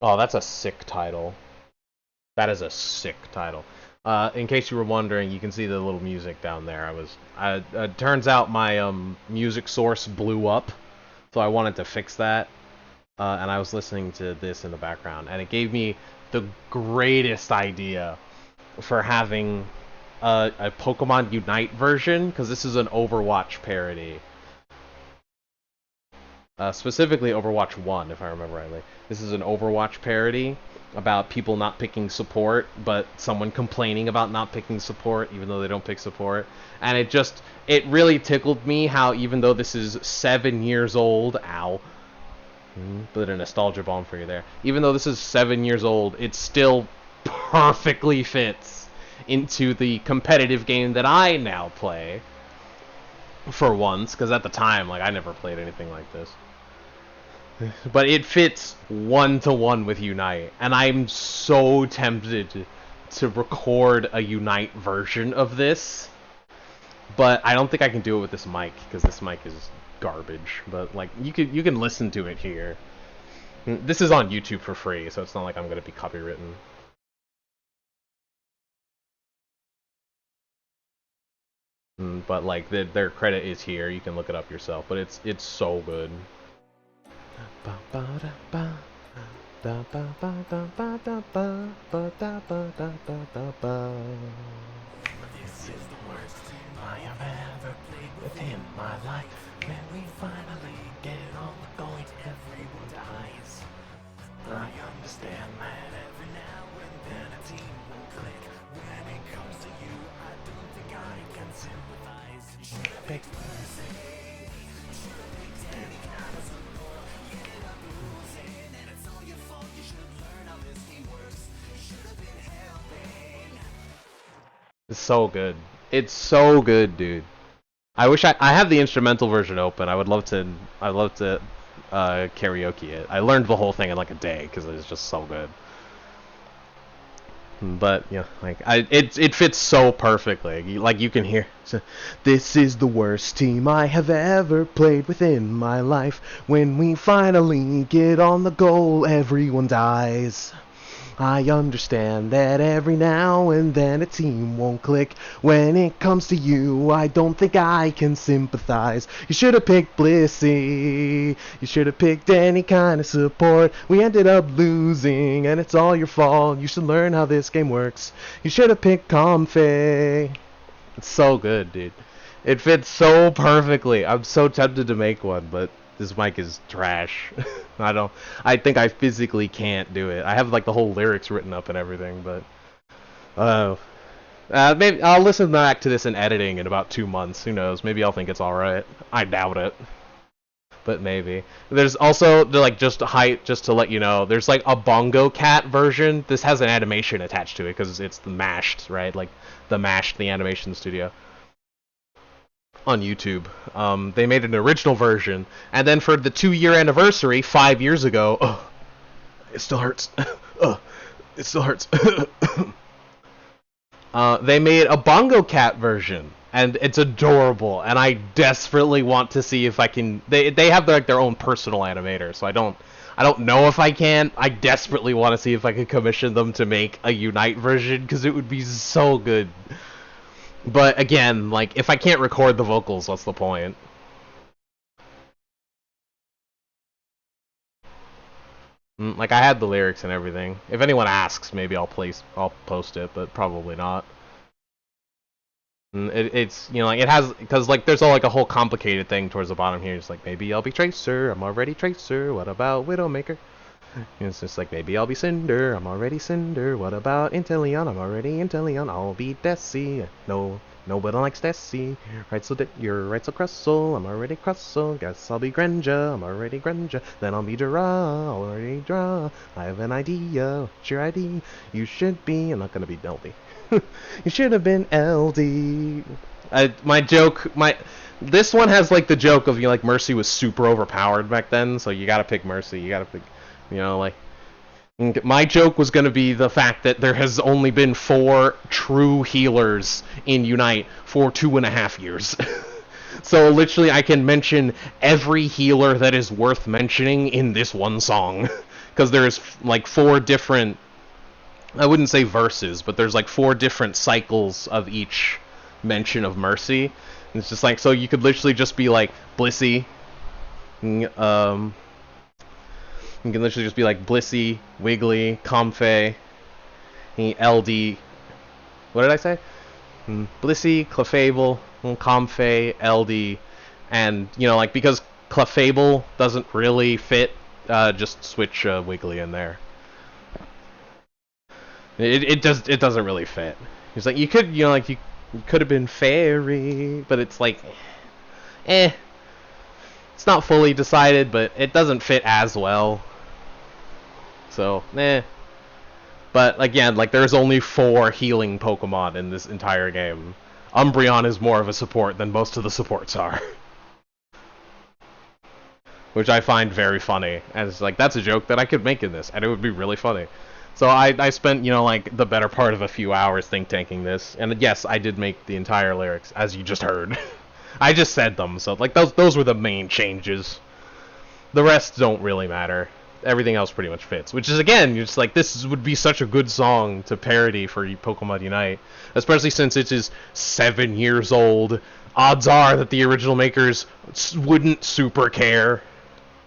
Oh, that's a sick title. That is a sick title. In case you were wondering, you can see the little music down there. Turns out my music source blew up, so I wanted to fix that. And I was listening to this in the background, and it gave me the greatest idea for having a Pokemon Unite version, because this is an Overwatch parody. Specifically Overwatch 1, if I remember rightly. This is an Overwatch parody about people not picking support, but someone complaining about not picking support, even though they don't pick support. And it really tickled me how, even though this is 7 years old, ow, put a nostalgia bomb for you there. Even though this is 7 years old, it still perfectly fits into the competitive game that I now play. For once, because at the time, like, I never played anything like this. But it fits 1-to-1 with Unite, and I'm so tempted to record a Unite version of this, but I don't think I can do it with this mic, because this mic is garbage. But like, you can listen to it here. This is on YouTube for free, so it's not like I'm gonna be copywritten. But like, their credit is here. You can look it up yourself. But it's so good. This is the worst game I have ever played within my life. When we finally get on the going, everyone dies. I understand that every now and then a team will click. When it comes to you, I don't think I can sympathize. You should have picked mercy. You should have picked any kind of support. You ended up losing, and it's all your fault. You should have learned how this game works. You should have been helping. It's so good. It's so good, dude. I wish I have the instrumental version open. I'd love to karaoke it. I learned the whole thing in like a day because it was just so good. But yeah, like it fits so perfectly. Like you can hear, this is the worst team I have ever played within my life. When we finally get on the goal, everyone dies. I understand that every now and then a team won't click. When it comes to you, I don't think I can sympathize. You should have picked Blissey. You should have picked any kind of support. We ended up losing, and it's all your fault. You should learn how this game works. You should have picked Comfey. It's so good, dude. It fits so perfectly. I'm so tempted to make one, but this mic is trash. I don't. I think I physically can't do it. I have like the whole lyrics written up and everything, but maybe I'll listen back to this in editing in about 2 months. Who knows? Maybe I'll think it's all right. I doubt it, but maybe. There's also like just to let you know. There's like a Bongo Cat version. This has an animation attached to it because it's the Mashed, right? Like the Mashed, the animation studio on YouTube. They made an original version, and then for the 2-year anniversary, 5 years ago, it still hurts. It still hurts. They made a Bongo Cat version, and it's adorable. And I desperately want to see if I can. They have like their own personal animator, so I don't know if I can. I desperately want to see if I could commission them to make a Unite version because it would be so good. But again, like, if I can't record the vocals, what's the point? Like, I had the lyrics and everything. If anyone asks, maybe I'll post it, but probably not. It's, like, it has, because, like, there's all, like, a whole complicated thing towards the bottom here. It's like, maybe I'll be Tracer, I'm already Tracer, what about Widowmaker? And it's just like, maybe I'll be Cinder, I'm already Cinder, what about Inteleon, I'm already Inteleon, I'll be Desi, no, nobody likes Desi, you're right so Crustle, I'm already Crustle, guess I'll be Greninja, I'm already Greninja, then I'll be Dra, already Dra, I have an idea, what's your ID, you should be, I'm not gonna be Delby, you should have been LD, this one has like the joke of, like, Mercy was super overpowered back then, so you gotta pick Mercy, you gotta pick, like, my joke was going to be the fact that there has only been 4 true healers in Unite for 2.5 years. So literally I can mention every healer that is worth mentioning in this one song. because there's like 4 different, I wouldn't say verses, but there's like 4 different cycles of each mention of mercy. And it's just like, so you could literally just be like Blissey, you can literally just be like Blissey, Wiggly, Comfey, LD. What did I say? Blissey, Clefable, Comfey, LD, and like because Clefable doesn't really fit, just switch Wiggly in there. It doesn't really fit. It's like you could you could have been Fairy, but it's like it's not fully decided, but it doesn't fit as well. So But again, like there's only 4 healing Pokemon in this entire game. Umbreon is more of a support than most of the supports are. Which I find very funny. And it's like, that's a joke that I could make in this, and it would be really funny. So I spent, like, the better part of a few hours think-tanking this. And yes, I did make the entire lyrics, as you just heard. I just said them, so, like, those were the main changes. The rest don't really matter. Everything else pretty much fits. Which is, again, you're just like, this would be such a good song to parody for Pokemon Unite. Especially since it is 7 years old. Odds are that the original makers wouldn't super care.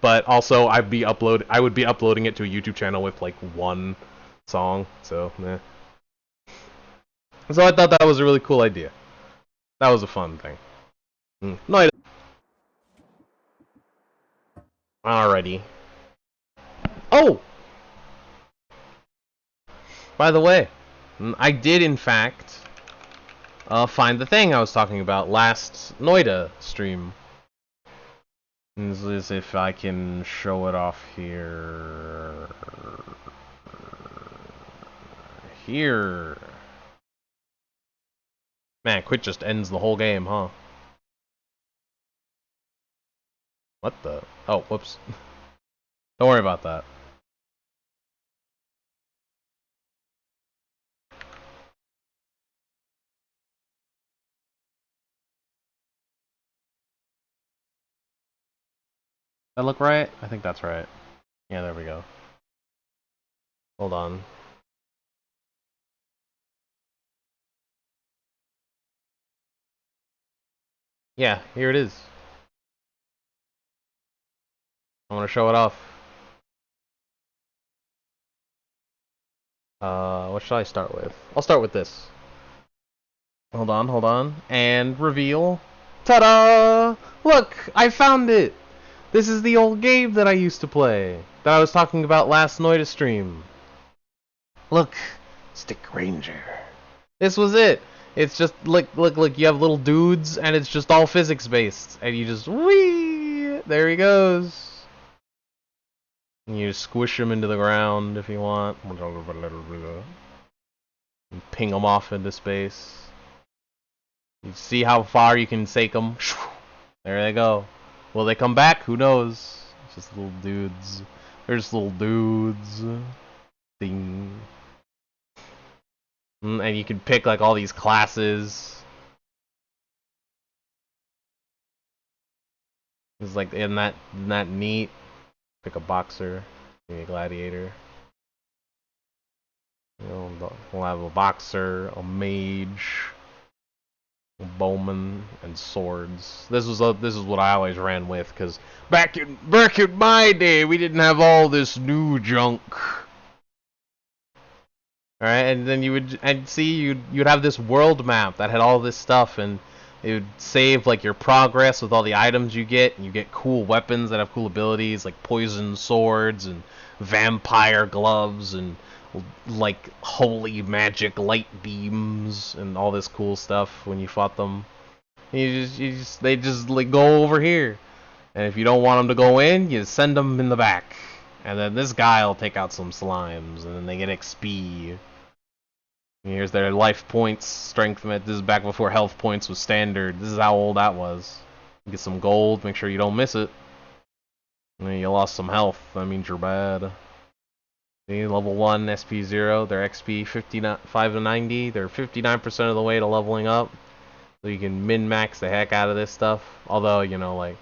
But also, I would be uploading it to a YouTube channel with, like, 1 song. So, So I thought that was a really cool idea. That was a fun thing. Noita. Alrighty. Oh! By the way, I did in fact find the thing I was talking about last Noita stream. Is if I can show it off here. Here. Man, quit just ends the whole game, huh? What the? Oh, whoops. Don't worry about that. That look right? I think that's right. Yeah, there we go. Hold on. Yeah, here it is. I want to show it off. What should I start with? I'll start with this. Hold on. And reveal. Ta-da! Look! I found it! This is the old game that I used to play. That I was talking about last Noita stream. Look! Stick Ranger. This was it! It's just, look, you have little dudes, and it's just all physics-based. And you just, whee! There he goes. And you squish him into the ground if you want. And ping them off into space. You see how far you can take them. There they go. Will they come back? Who knows? It's just little dudes. They're just little dudes. Ding. And you can pick like all these classes. It's like, isn't that neat? Pick a boxer, maybe a gladiator. We'll have a boxer, a mage, a bowman, and swords. This is what I always ran with, because back in my day, we didn't have all this new junk. Alright, and then you'd have this world map that had all this stuff, and it would save like your progress with all the items you get, and you get cool weapons that have cool abilities like poison swords and vampire gloves and like holy magic light beams and all this cool stuff when you fought them. They just like go over here, and if you don't want them to go in, you send them in the back, and then this guy will take out some slimes, and then they get XP. Here's their life points, strength. This is back before health points was standard. This is how old that was. Get some gold, make sure you don't miss it. You lost some health, that means you're bad. See, level 1, SP0, their XP 5 to 90. They're 59% of the way to leveling up. So you can min-max the heck out of this stuff. Although, like,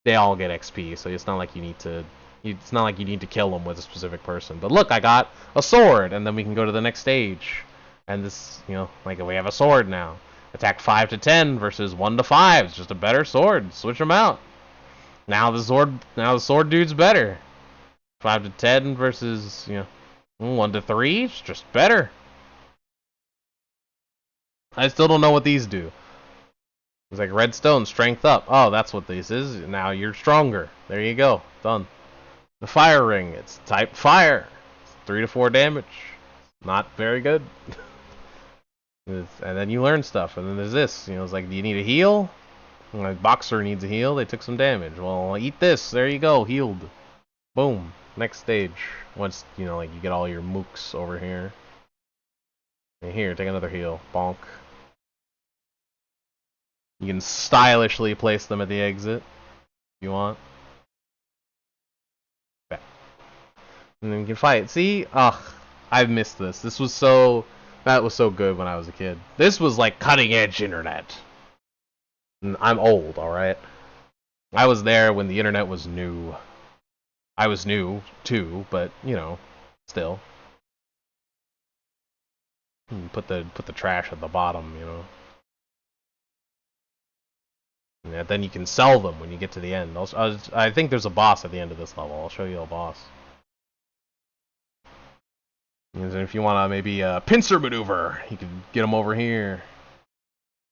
they all get XP, so it's not like you need to It's not like you need to kill them with a specific person. But look, I got a sword, and then we can go to the next stage. And this, like we have a sword now. Attack 5 to 10 versus 1 to 5. It's just a better sword. Switch them out. Now the sword dude's better. 5 to 10 versus 1 to 3. It's just better. I still don't know what these do. It's like redstone, strength up. Oh, that's what this is. Now you're stronger. There you go. Done. The fire ring. It's type fire. It's 3 to 4 damage. Not very good. And then you learn stuff. And then there's this. It's like, do you need a heal? Like, boxer needs a heal. They took some damage. Well, eat this. There you go. Healed. Boom. Next stage. Once, like you get all your mooks over here. And here, take another heal. Bonk. You can stylishly place them at the exit if you want. And then you can fight. See? Ugh. I've missed this. That was so good when I was a kid. This was like cutting edge internet. And I'm old, alright? I was there when the internet was new. I was new, too, but, still. Put the trash at the bottom, Yeah, then you can sell them when you get to the end. I think there's a boss at the end of this level. I'll show you a boss. And if you want to maybe pincer maneuver, you can get them over here.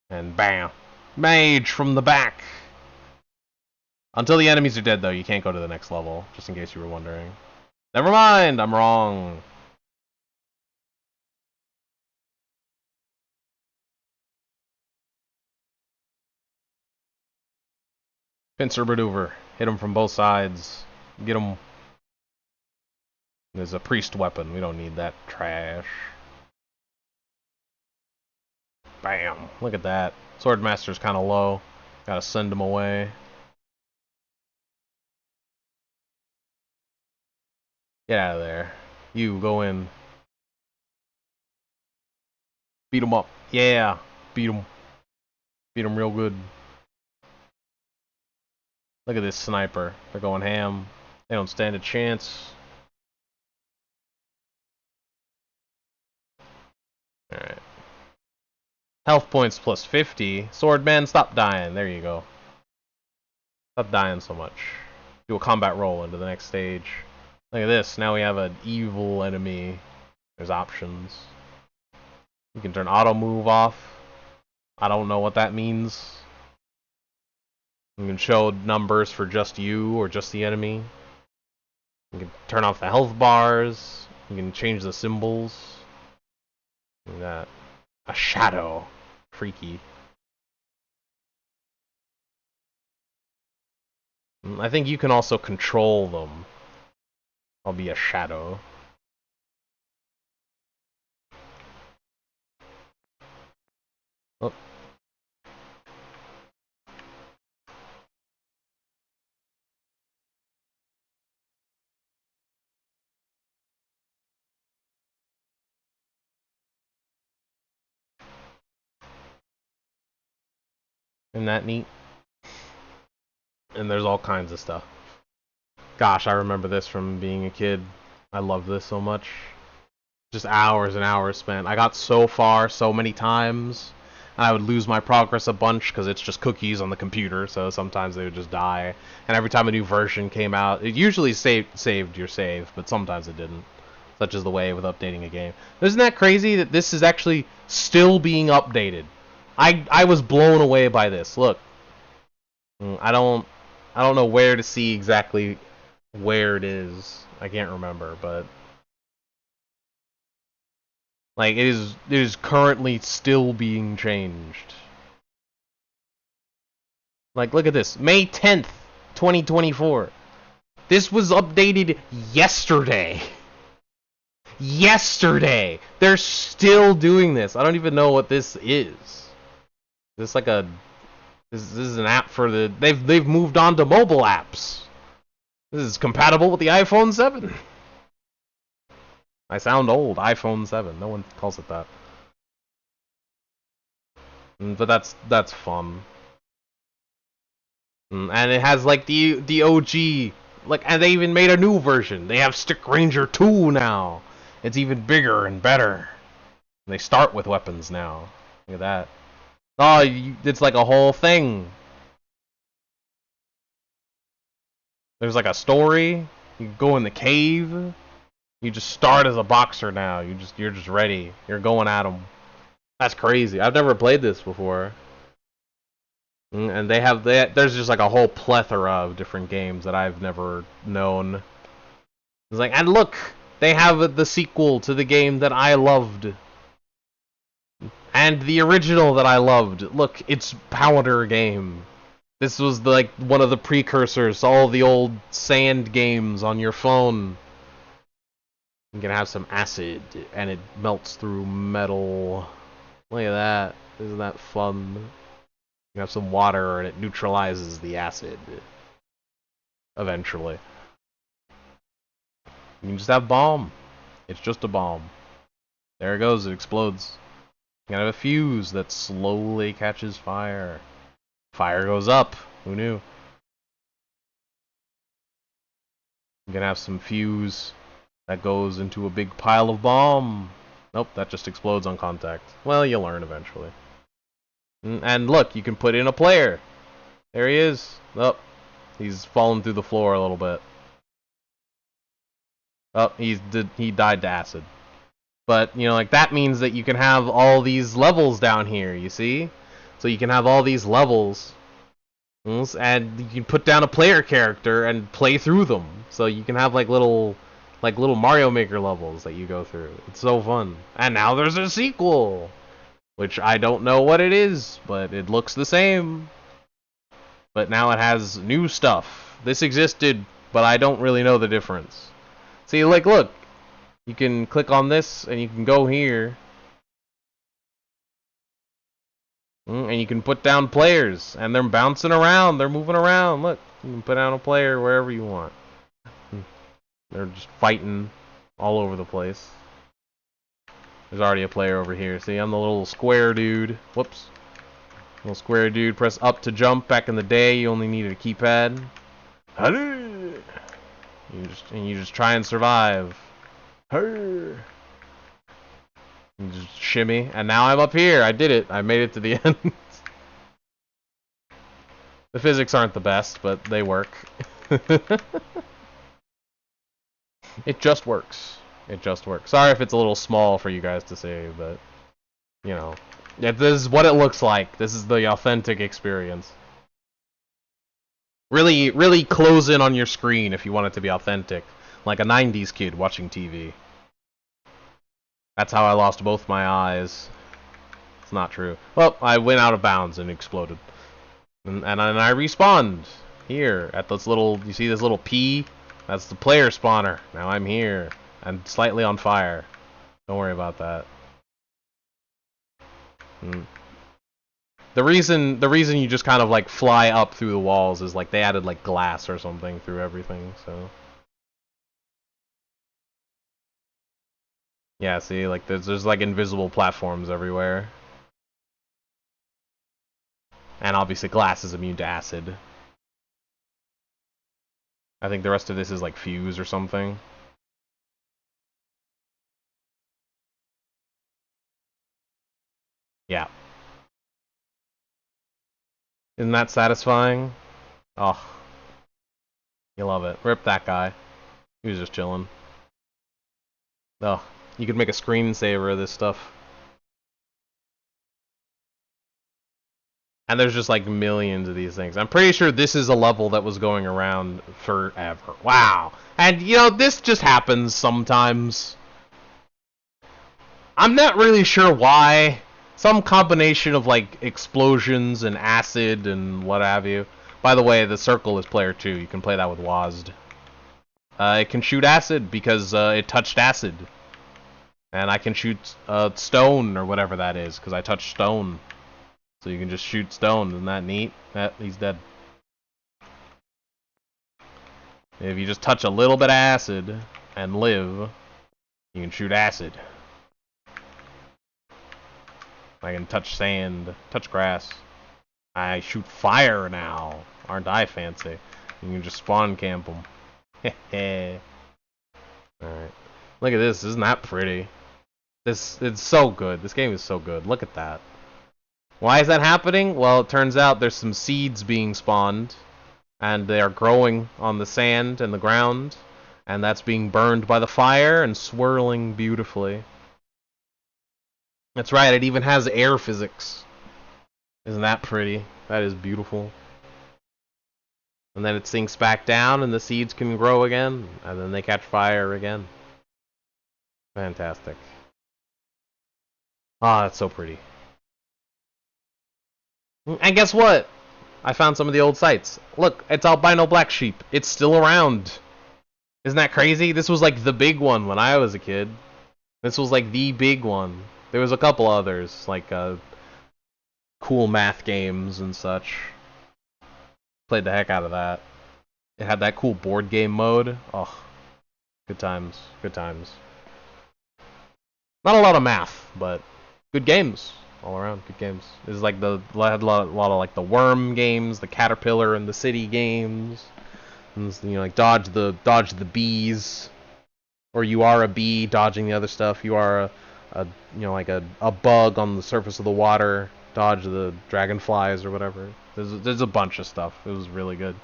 And bam. Mage from the back. Until the enemies are dead, though, you can't go to the next level. Just in case you were wondering. Never mind, I'm wrong. Pincer maneuver. Hit him from both sides. Get him. There's a priest weapon. We don't need that trash. Bam. Look at that. Swordmaster's kind of low. Gotta send him away. Get out of there. You, go in. Beat him up. Yeah. Beat him. Beat him real good. Look at this sniper. They're going ham. They don't stand a chance. Alright. Health points plus 50. Swordman, stop dying. There you go. Stop dying so much. Do a combat roll into the next stage. Look at this. Now we have an evil enemy. There's options. You can turn auto move off. I don't know what that means. You can show numbers for just you or just the enemy. You can turn off the health bars. You can change the symbols. Look at that. A shadow. Freaky. I think you can also control them. I'll be a shadow. Oh. Isn't that neat? And there's all kinds of stuff. Gosh, I remember this from being a kid. I love this so much. Just hours and hours spent. I got so far so many times, and I would lose my progress a bunch because it's just cookies on the computer, so sometimes they would just die. And every time a new version came out, it usually saved your save, but sometimes it didn't. Such is the way with updating a game. Isn't that crazy that this is actually still being updated? I was blown away by this. Look. I don't know where to see exactly where it is. I can't remember, but like it is currently still being changed. Like, look at this. May 10th, 2024. This was updated yesterday. Yesterday. They're still doing this. I don't even know what this is. This like a this is an app for the they've moved on to mobile apps. This is compatible with the iPhone 7. I sound old. iPhone 7. No one calls it that. But that's fun. And it has like the OG Like, and they even made a new version. They have Stick Ranger 2 now. It's even bigger and better. They start with weapons now. Look at that. Oh, it's like a whole thing. There's like a story. You can go in the cave. You just start as a boxer now. You're just ready. You're going at them. That's crazy. I've never played this before. And there's just like a whole plethora of different games that I've never known. It's like, and look, they have the sequel to the game that I loved. And the original that I loved. Look, it's Powder Game. This was like one of the precursors to all the old sand games on your phone. You can have some acid, and it melts through metal. Look at that. Isn't that fun? You have some water, and it neutralizes the acid. Eventually. You can just have bomb. It's just a bomb. There it goes, it explodes. You can have a fuse that slowly catches fire. Fire goes up. Who knew? You can have some fuse that goes into a big pile of bomb. Nope, that just explodes on contact. Well, you'll learn eventually. And look, you can put in a player. There he is. Oh, he's fallen through the floor a little bit. Oh, he died to acid. But, you know, like, that means that you can have all these levels down here, you see? So you can have all these levels, and you can put down a player character and play through them. So you can have, like little Mario Maker levels that you go through. It's so fun. And now there's a sequel, which I don't know what it is, but it looks the same. But now it has new stuff. This existed, but I don't really know the difference. See, like, look. You can click on this, and you can go here. And you can put down players, and they're bouncing around, they're moving around. Look, you can put down a player wherever you want. They're just fighting all over the place. There's already a player over here. See, I'm the little square dude. Whoops. Little square dude. Press up to jump. Back in the day, you only needed a keypad. You just try and survive. You just shimmy, and now I'm up here. I did it. I made it to the end. The physics aren't the best, but they work. It just works. It just works. Sorry if it's a little small for you guys to see, but, you know. Yeah, this is what it looks like. This is the authentic experience. Really, really close in on your screen if you want it to be authentic. Like a 90s kid watching TV. That's how I lost both my eyes. It's not true. Well, I went out of bounds and exploded. And I respawned here at this little, you see this little P? That's the player spawner. Now I'm here and slightly on fire. Don't worry about that. The reason you just kind of like fly up through the walls is like they added like glass or something through everything, so. Yeah, see, like there's like invisible platforms everywhere. And obviously glass is immune to acid. I think the rest of this is like fuse or something. Yeah. Isn't that satisfying? Oh. You love it. Rip that guy. He was just chilling. Oh. You could make a screensaver of this stuff. And there's just like millions of these things. I'm pretty sure this is a level that was going around forever. Wow. And you know, this just happens sometimes. I'm not really sure why. Some combination of like explosions and acid and what have you. By the way, the circle is player 2. You can play that with WASD. It can shoot acid because it touched acid. And I can shoot stone or whatever that is because I touched stone. So you can just shoot stone. Isn't that neat? He's dead. If you just touch a little bit of acid and live, you can shoot acid. I can touch sand, touch grass. I shoot fire now. Aren't I fancy? You can just spawn camp them. Alright. Look at this. Isn't that pretty? It's so good. This game is so good. Look at that. Why is that happening? Well, it turns out there's some seeds being spawned, and they are growing on the sand and the ground, and that's being burned by the fire and swirling beautifully. That's right, it even has air physics. Isn't that pretty? That is beautiful. And then it sinks back down, and the seeds can grow again, and then they catch fire again. Fantastic. Ah, that's so pretty. And guess what? I found some of the old sites. Look, it's albino black sheep. It's still around. Isn't that crazy? This was like the big one when I was a kid. This was like the big one. There was a couple others, like cool math games and such. Played the heck out of that. It had that cool board game mode. Oh, good times. Good times. Not a lot of math, but good games all around. Good games. This is like had a lot of like the worm games, the caterpillar and the city games. And, you know, like dodge the bees, or you are a bee dodging the other stuff. You are a you know, like a bug on the surface of the water, dodge the dragonflies or whatever. There's a bunch of stuff. It was really good.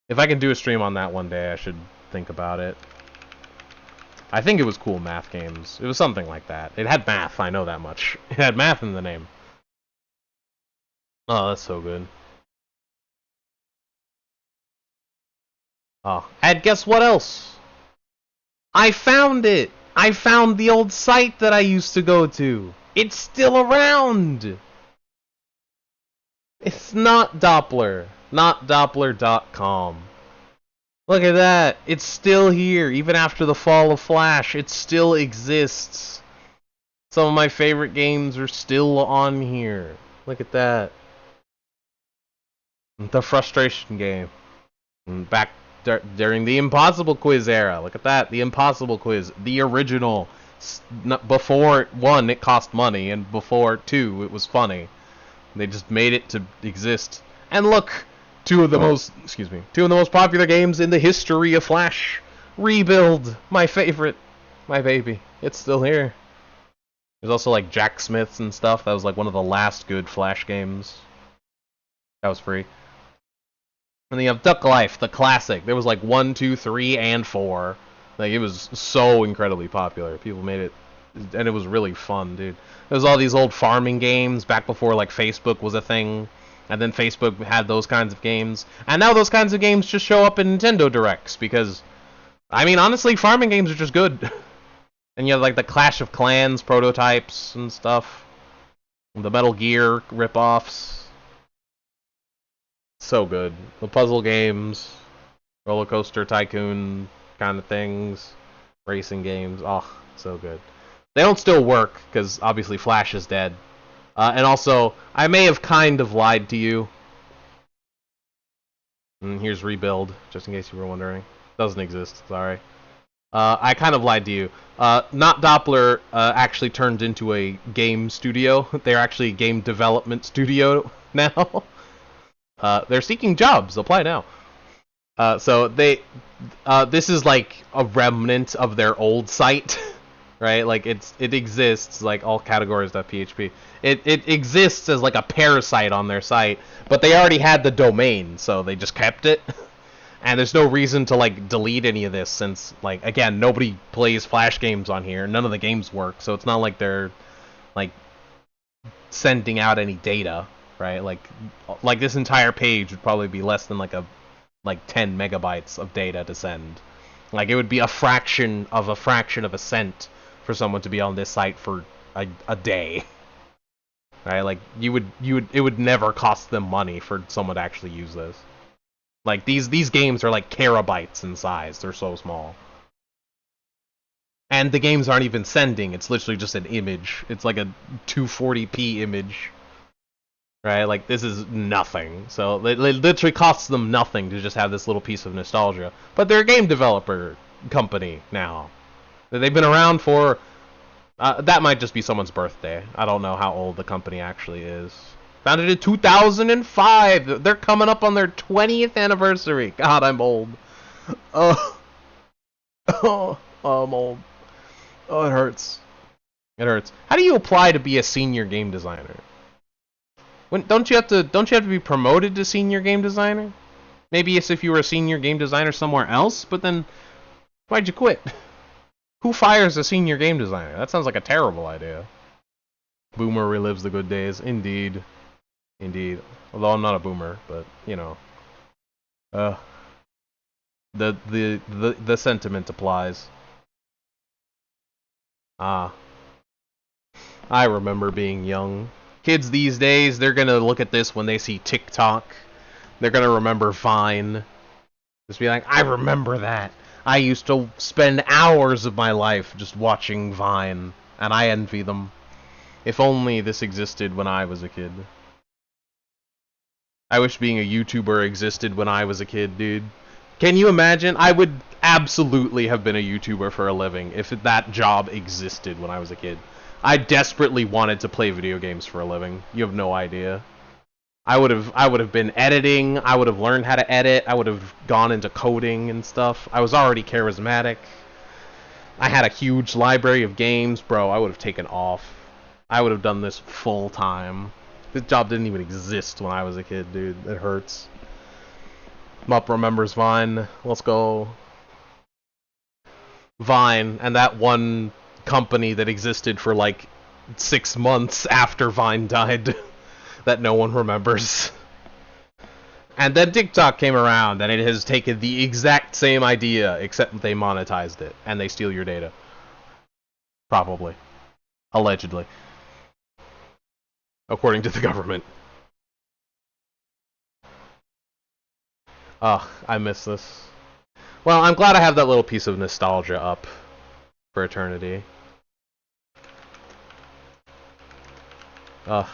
If I can do a stream on that one day, I should think about it. I think it was cool math games. It was something like that. It had math, I know that much. It had math in the name. Oh, that's so good. Oh, and guess what else? I found it! I found the old site that I used to go to. It's still around! It's not Doppler. Not Doppler.com. Look at that. It's still here. Even after the fall of Flash, it still exists. Some of my favorite games are still on here. Look at that. The Frustration game. Back during the Impossible Quiz era. Look at that. The Impossible Quiz. The original. Before 1, it cost money, and before 2, it was funny. They just made it to exist. And look, two of the most popular games in the history of Flash. Rebuild, my favorite, my baby. It's still here. There's also like Jack Smiths and stuff. That was like one of the last good Flash games. That was free. And then you have Duck Life, the classic. There was like 1, 2, 3, and 4. Like, it was so incredibly popular. People made it, and it was really fun, dude. There was all these old farming games back before like Facebook was a thing, and then Facebook had those kinds of games, and now those kinds of games just show up in Nintendo Directs because, I mean, honestly, farming games are just good. And you have like the Clash of Clans prototypes and stuff, the Metal Gear ripoffs. So good. The puzzle games, roller coaster tycoon kind of things, racing games. Oh, so good. They don't still work, because obviously Flash is dead. And also, I may have kind of lied to you. And here's Rebuild, just in case you were wondering. Doesn't exist, sorry. I kind of lied to you. Not Doppler actually turned into a game studio. They're actually a game development studio now. They're seeking jobs. Apply now. So this is like a remnant of their old site. Right, like it exists like all categories.php. It exists as like a parasite on their site, but they already had the domain, so they just kept it. And there's no reason to like delete any of this since, like, again, nobody plays Flash games on here. None of the games work, so it's not like they're like sending out any data, right? Like this entire page would probably be less than like 10 megabytes of data to send. Like, it would be a fraction of a cent for someone to be on this site for a day, right? Like, it would never cost them money for someone to actually use this. Like, these games are like terabytes in size. They're so small. And the games aren't even sending. It's literally just an image. It's like a 240p image, right? Like, this is nothing. So it literally costs them nothing to just have this little piece of nostalgia. But they're a game developer company now. They've been around for... that might just be someone's birthday. I don't know how old the company actually is. Founded in 2005! They're coming up on their 20th anniversary! God, I'm old. Oh, I'm old. Oh, it hurts. It hurts. How do you apply to be a senior game designer? Don't you have to be promoted to senior game designer? Maybe it's if you were a senior game designer somewhere else, but then why'd you quit? Who fires a senior game designer? That sounds like a terrible idea. Boomer relives the good days. Indeed. Indeed. Although I'm not a boomer, but, you know. The sentiment applies. Ah. I remember being young. Kids these days, they're gonna look at this when they see TikTok. They're gonna remember Vine. Just be like, I remember that. I used to spend hours of my life just watching Vine, and I envy them. If only this existed when I was a kid. I wish being a YouTuber existed when I was a kid, dude. Can you imagine? I would absolutely have been a YouTuber for a living if that job existed when I was a kid. I desperately wanted to play video games for a living. You have no idea. I would have been editing. I would have learned how to edit. I would have gone into coding and stuff. I was already charismatic. I had a huge library of games, bro. I would have taken off. I would have done this full time. This job didn't even exist when I was a kid, dude. It hurts. Mup remembers Vine. Let's go. Vine, and that one company that existed for like 6 months after Vine died that no one remembers. And then TikTok came around, and it has taken the exact same idea, except they monetized it, and they steal your data. Probably. Allegedly. According to the government. Ugh, I miss this. Well, I'm glad I have that little piece of nostalgia up for eternity. Ugh.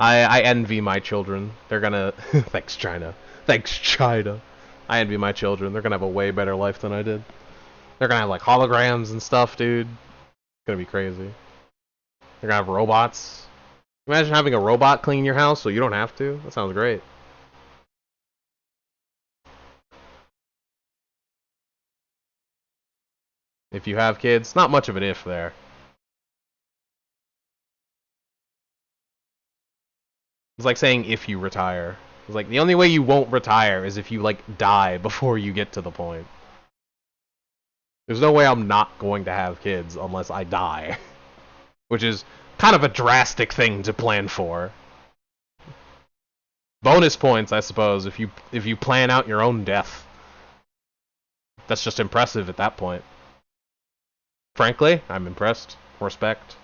I envy my children. They're gonna... Thanks, China. Thanks, China. I envy my children. They're gonna have a way better life than I did. They're gonna have, like, holograms and stuff, dude. It's gonna be crazy. They're gonna have robots. Imagine having a robot clean your house so you don't have to. That sounds great. If you have kids, not much of an if there. It's like saying if you retire. It's like the only way you won't retire is if you like die before you get to the point. There's no way I'm not going to have kids unless I die. Which is kind of a drastic thing to plan for. Bonus points, I suppose, if you plan out your own death. That's just impressive at that point. Frankly, I'm impressed. Respect.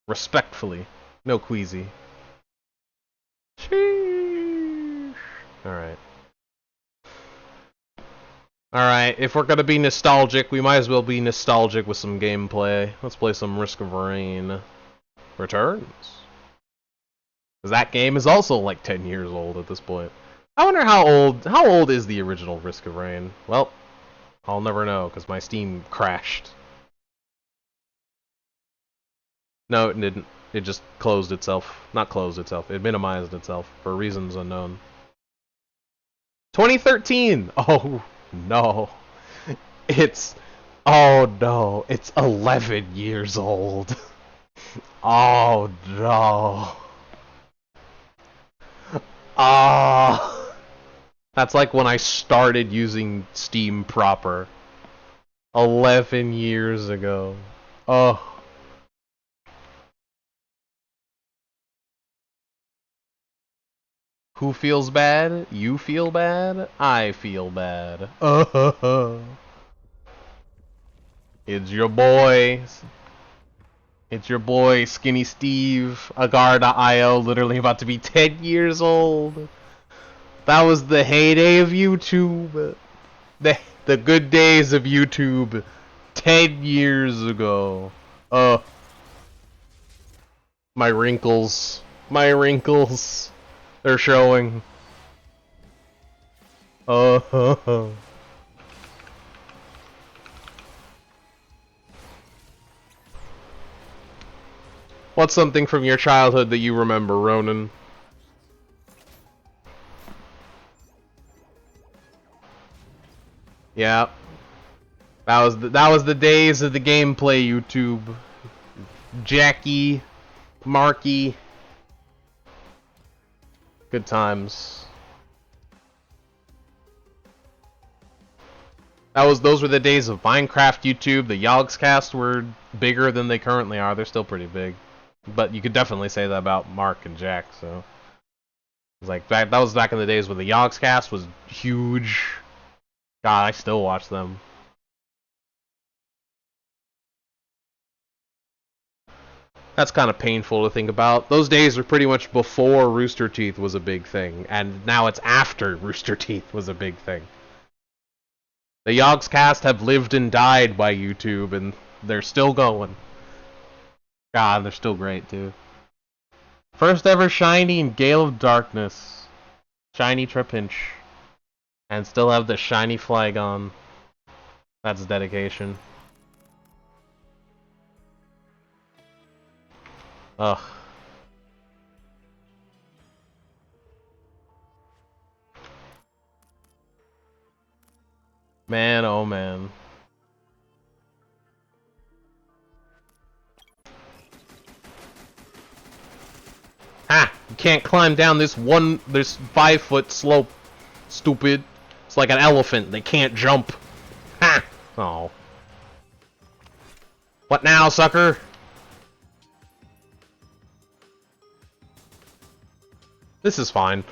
Respectfully. No queasy. Sheesh. Alright. Alright, if we're gonna be nostalgic, we might as well be nostalgic with some gameplay. Let's play some Risk of Rain Returns. Because that game is also like 10 years old at this point. I wonder how old is the original Risk of Rain? Well, I'll never know, because my Steam crashed. No, it didn't. It just closed itself. Not closed itself. It minimized itself for reasons unknown. 2013! Oh, no. Oh, no. It's 11 years old. Oh, no. Ah. That's like when I started using Steam proper. 11 years ago. Oh. Who feels bad? You feel bad? I feel bad. It's your boy. It's your boy, Skinny Steve. Agar.io, literally about to be 10 years old. That was the heyday of YouTube. The good days of YouTube 10 years ago. My wrinkles. My wrinkles. They're showing. What's something from your childhood that you remember, Ronan? Yeah. That was the days of the gameplay YouTube. Jackie, Marky. Good times. Those were the days of Minecraft YouTube. The Yogscast were bigger than they currently are. They're still pretty big. But you could definitely say that about Mark and Jack, so it's like that was back in the days when the Yogscast was huge. God, I still watch them. That's kind of painful to think about. Those days were pretty much before Rooster Teeth was a big thing, and now it's after Rooster Teeth was a big thing. The Yogscast have lived and died by YouTube, and they're still going. God, they're still great, too. First ever shiny in Gale of Darkness. Shiny Trapinch. And still have the shiny Flygon. That's dedication. Ugh. Man, oh man. Ha! You can't climb down this 5-foot slope, stupid. It's like an elephant. They can't jump. Ha! Oh. What now, sucker? This is fine.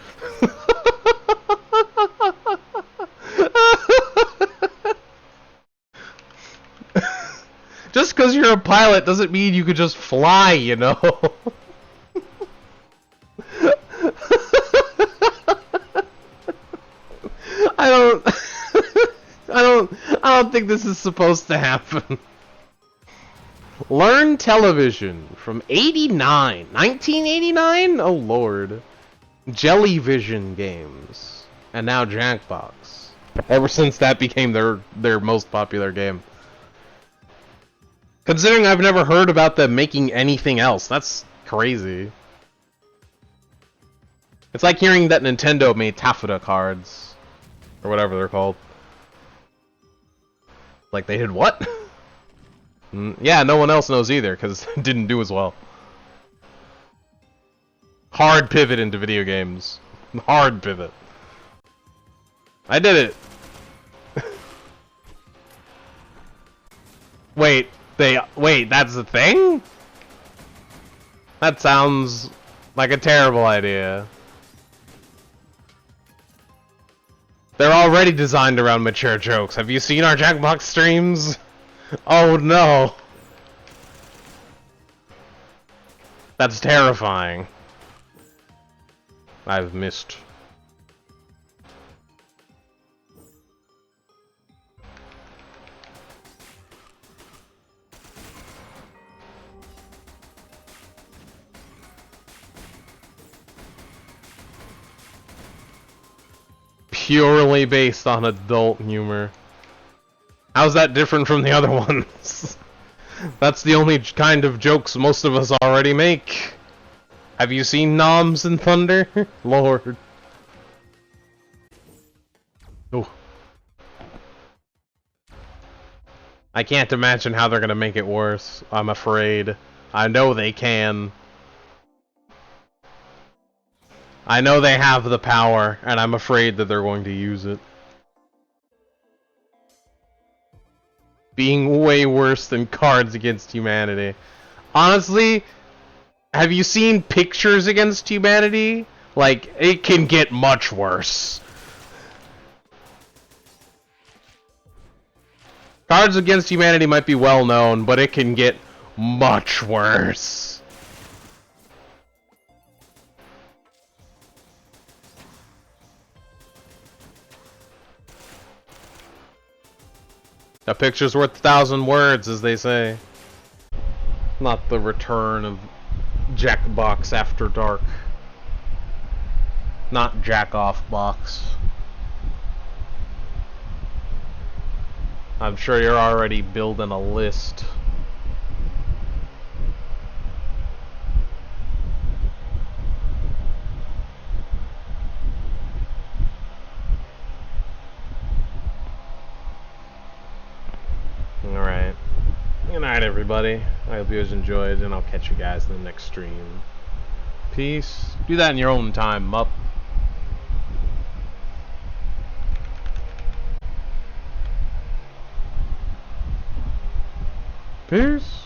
Just because you're a pilot doesn't mean you could just fly, you know? I don't think this is supposed to happen. Learn television from 1989? Oh lord. Jellyvision games. And now Jackbox. Ever since that became their most popular game. Considering I've never heard about them making anything else, that's crazy. It's like hearing that Nintendo made taffeta cards. Or whatever they're called. Like, they did what? Yeah, no one else knows either, because it didn't do as well. Hard pivot into video games. Hard pivot. I did it! Wait, that's a thing? That sounds like a terrible idea. They're already designed around mature jokes. Have you seen our Jackbox streams? Oh no. That's terrifying. I've missed. Purely based on adult humor. How's that different from the other ones? That's the only kind of jokes most of us already make. Have you seen Noms and Thunder? Lord. Oh. I can't imagine how they're gonna make it worse, I'm afraid. I know they can. I know they have the power, and I'm afraid that they're going to use it. Being way worse than Cards Against Humanity. Honestly, have you seen Pictures Against Humanity? Like, it can get much worse. Cards Against Humanity might be well known, but it can get much worse. A picture's worth 1,000 words, as they say. Not the return of Jackbox After Dark. Not Jack-Off Box. I'm sure you're already building a list. night, everybody. I hope you guys enjoyed, and I'll catch you guys in the next stream. Peace. Do that in your own time, Mup. Peace.